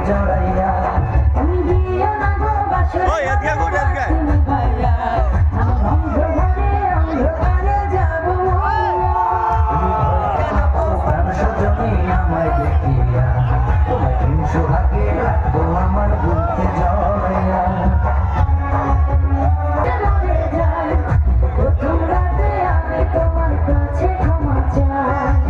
জড়াইয়া আমি দিও না গো বাসর ওই এদিকে ঘুরে এদিকে তুমি ভাইয়া আমি অন্ধকারে অন্ধকারে যাব তুমি কেন প্রাণ সজনী আমায় দেখিয়া তোমায় প্রেম সোহাগে রাখবো আমার বুকে জড়াইয়া মরে যাই প্রথম রাতে আমি তোমার কাছে ক্ষমা চাই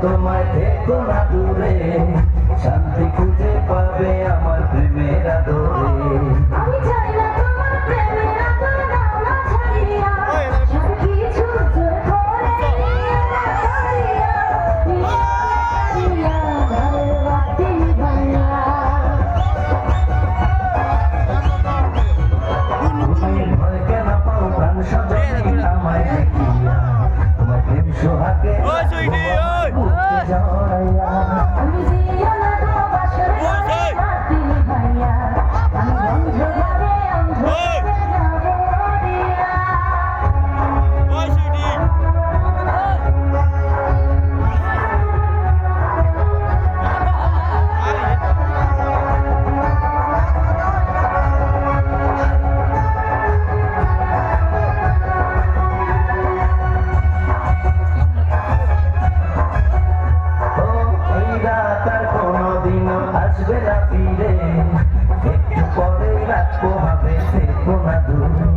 তোমায় দেখো না দূরে শান্তি খুঁজে পাবে আমার প্রেমের আদরে আমি চাই না তোমার প্রেমের আদর দাও না ছাড়িয়া সব কিছু জোর করে নিয়া ঘরের বাতি ভাঙা তুমি ভয় কেন পাও প্রাণ সজনী আমায় দেখিয়া তোমার প্রেম সোহাগে আমি দিও না গো বাসর রাতে ভাইয়া আমি অন্ধকারে অন্ধকারে যাব দিয়া আসবে না ফিরে একটু পরে রাখবো ভাবে থেকো না দূরে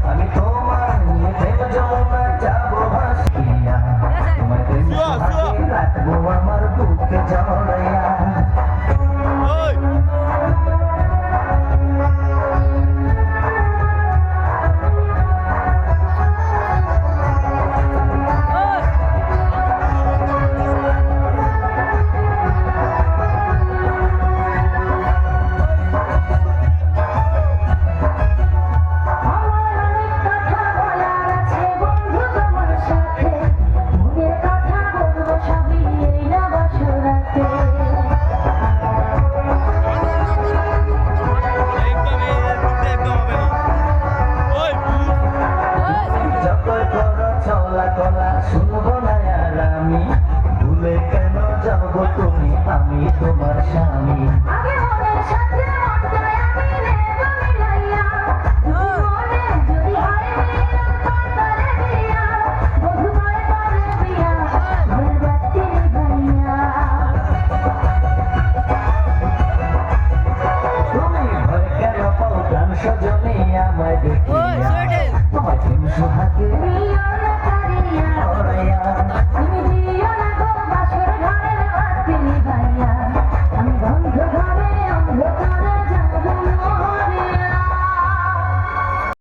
আমি তোমার নিয়ে প্রেম যমুনা যাবো ভাসিয়া তোমার প্রেম সোহাগে রাখবো আমার বুকে জড়াইয়া শুনবো না আর আমি ভুলে কেন যাবো তুমি আমি তোমার স্বামী আগে মনের সাথে